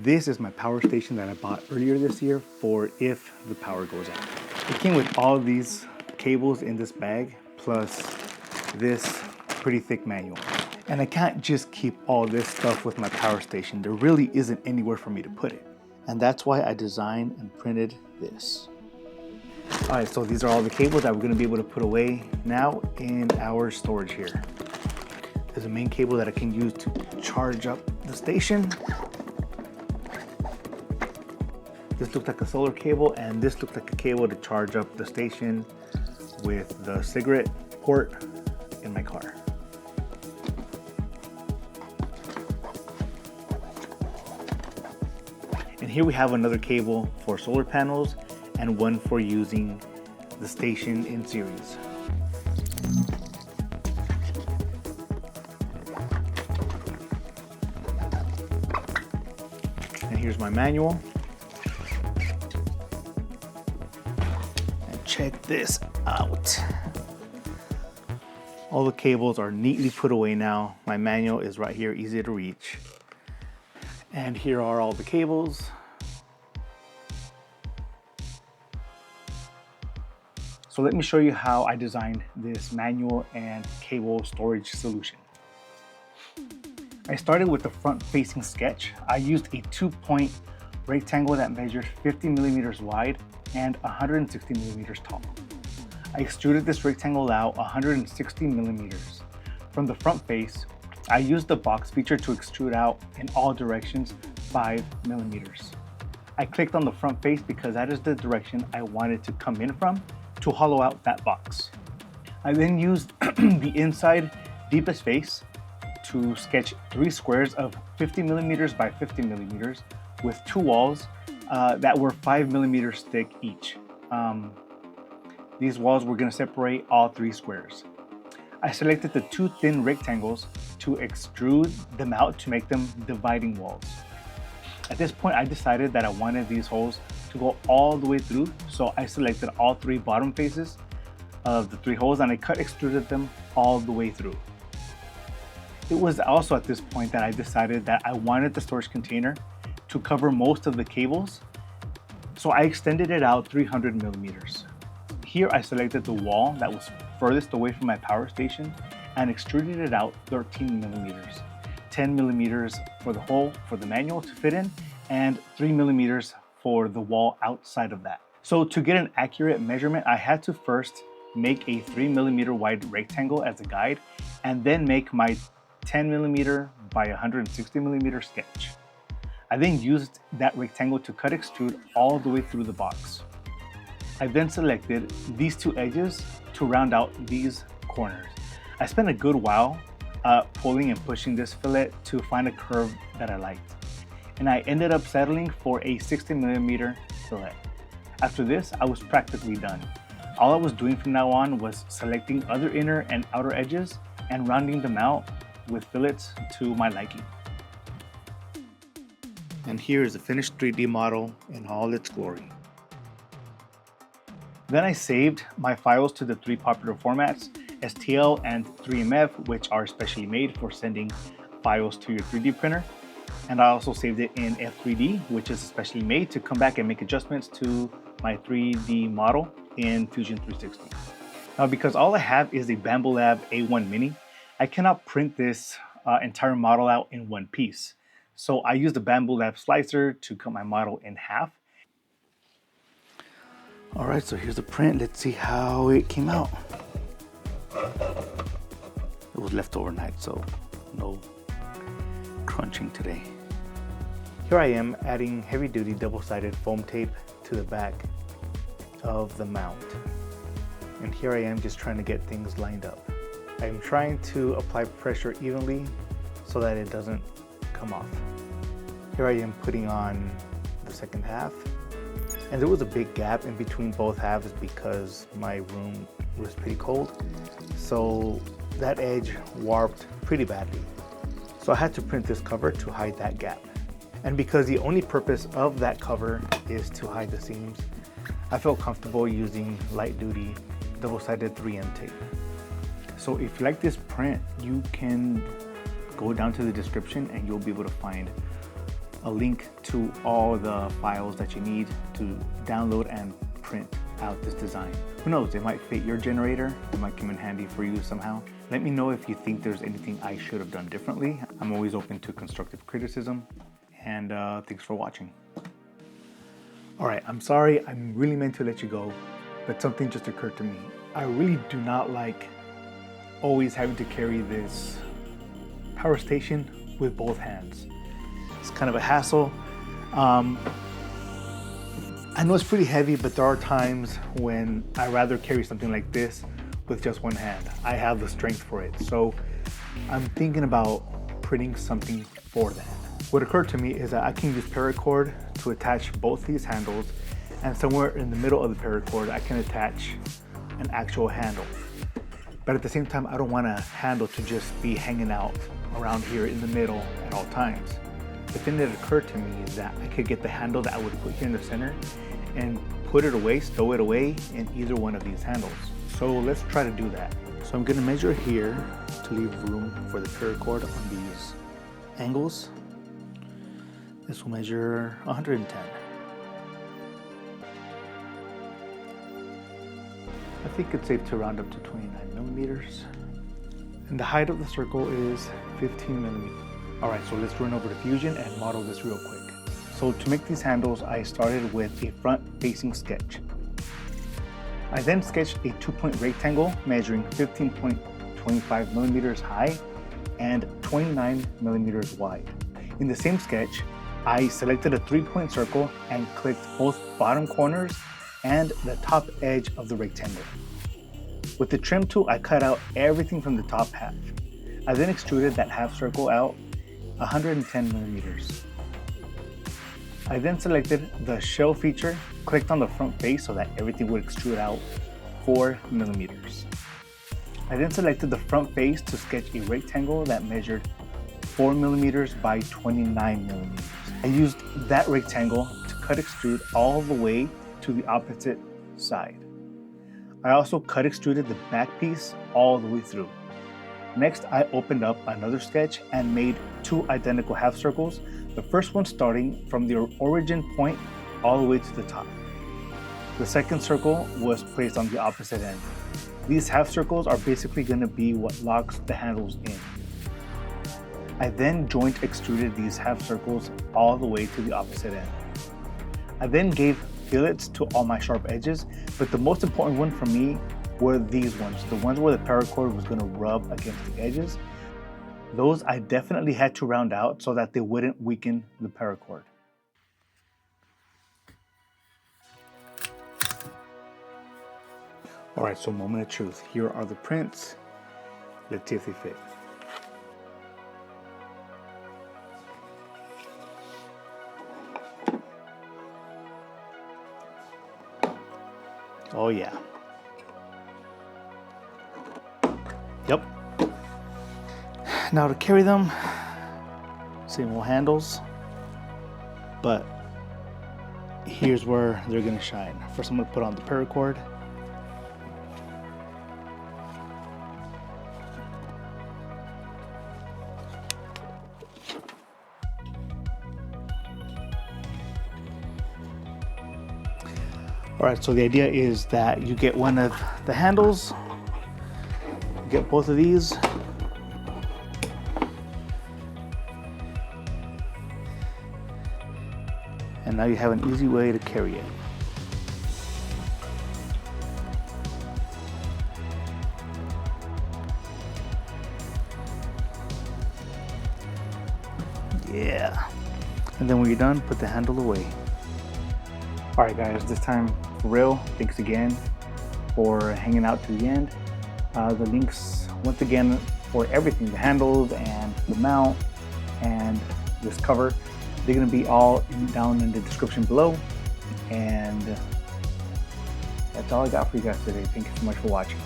This is my power station that I bought earlier this year for if the power goes out. It came with all these cables in this bag, plus this pretty thick manual. And I can't just keep all this stuff with my power station. There really isn't anywhere for me to put it. And that's why I designed and printed this. All right, so these are all the cables that we're gonna be able to put away now in our storage here. There's a main cable that I can use to charge up the station. This looks like a solar cable, and this looks like a cable to charge up the station with the cigarette port in my car. And here we have another cable for solar panels and one for using the station in series. And here's my manual. Check this out. All the cables are neatly put away now. My manual is right here, easy to reach. And here are all the cables. So let me show you how I designed this manual and cable storage solution. I started with the front facing sketch. I used a 2-point rectangle that measured 50 millimeters wide and 160 millimeters tall. I extruded this rectangle out 160 millimeters. From the front face, I used the box feature to extrude out in all directions 5 millimeters. I clicked on the front face because that is the direction I wanted to come in from to hollow out that box. I then used the inside deepest face to sketch 3 squares of 50 millimeters by 50 millimeters with 2 walls that were 5 millimeters thick each. These walls were going to separate all 3 squares. I selected the 2 thin rectangles to extrude them out to make them dividing walls. At this point, I decided that I wanted these holes to go all the way through, so I selected all 3 bottom faces of the 3 holes and I extruded them all the way through. It was also at this point that I decided that I wanted the storage container to cover most of the cables, so I extended it out 300 millimeters. Here I selected the wall that was furthest away from my power station and extruded it out 13 millimeters. 10 millimeters for the hole for the manual to fit in, and 3 millimeters for the wall outside of that. So to get an accurate measurement, I had to first make a 3 millimeter wide rectangle as a guide, and then make my 10 millimeter by 160 millimeter sketch. I then used that rectangle to cut extrude all the way through the box. I then selected these 2 edges to round out these corners. I spent a good while pulling and pushing this fillet to find a curve that I liked. And I ended up settling for a 60 millimeter fillet. After this, I was practically done. All I was doing from now on was selecting other inner and outer edges and rounding them out with fillets to my liking. And here is the finished 3D model in all its glory. Then I saved my files to the 3 popular formats, STL and 3MF, which are specially made for sending files to your 3D printer. And I also saved it in F3D, which is specially made to come back and make adjustments to my 3D model in Fusion 360. Now, because all I have is a Bambu Lab A1 Mini, I cannot print this entire model out in one piece. So I used the Bambu Lab slicer to cut my model in half. All right, so here's the print. Let's see how it came out. It was left overnight, so no crunching today. Here I am adding heavy-duty double-sided foam tape to the back of the mount. And here I am just trying to get things lined up. I'm trying to apply pressure evenly so that it doesn't come off. Here I am putting on the second half. And there was a big gap in between both halves because my room was pretty cold. So that edge warped pretty badly. So I had to print this cover to hide that gap. And because the only purpose of that cover is to hide the seams, I felt comfortable using light-duty double-sided 3M tape. So if you like this print, you can go down to the description and you'll be able to find a link to all the files that you need to download and print out this design. Who knows, it might fit your generator, it might come in handy for you somehow. Let me know if you think there's anything I should have done differently. I'm always open to constructive criticism, and thanks for watching. All right, I'm sorry, I'm really meant to let you go, but something just occurred to me. I really do not like always having to carry this power station with both hands. It's kind of a hassle. I know it's pretty heavy, but there are times when I rather carry something like this with just one hand. I have the strength for it. So I'm thinking about printing something for that. What occurred to me is that I can use paracord to attach both these handles, and somewhere in the middle of the paracord, I can attach an actual handle. But at the same time, I don't want a handle to just be hanging out around here in the middle at all times. The thing that occurred to me is that I could get the handle that I would put here in the center and put it away, stow it away in either one of these handles. So let's try to do that. So I'm gonna measure here to leave room for the paracord on these angles. This will measure 110. I think it's safe to round up to 29 millimeters. And the height of the circle is 15 millimeters. All right, so let's run over to Fusion and model this real quick. So to make these handles, I started with a front-facing sketch. I then sketched a 2-point rectangle measuring 15.25 millimeters high and 29 millimeters wide. In the same sketch, I selected a 3-point circle and clicked both bottom corners and the top edge of the rectangle. With the trim tool, I cut out everything from the top half. I then extruded that half circle out 110 millimeters. I then selected the shell feature, clicked on the front face so that everything would extrude out 4 millimeters. I then selected the front face to sketch a rectangle that measured 4 millimeters by 29 millimeters. I used that rectangle to cut extrude all the way to the opposite side. I also cut extruded the back piece all the way through. Next, I opened up another sketch and made 2 identical half circles, the first one starting from the origin point all the way to the top. The second circle was placed on the opposite end. These half circles are basically going to be what locks the handles in. I then joint extruded these half circles all the way to the opposite end. I then gave fillets to all my sharp edges, but the most important one for me were these ones, the ones where the paracord was going to rub against the edges. Those I definitely had to round out so that they wouldn't weaken the paracord. All right, so moment of truth. Here are the prints. Let's see if they fit. Oh yeah. Yep. Now to carry them, same old handles, but here's where they're gonna shine. First I'm gonna put on the paracord. All right, so the idea is that you get one of the handles, get both of these, and now you have an easy way to carry it. Yeah. And then when you're done, put the handle away. All right, guys, this time for real, thanks again for hanging out to the end. The links, once again, for everything, the handles and the mount and this cover, they're gonna be all down in the description below. And that's all I got for you guys today. Thank you so much for watching.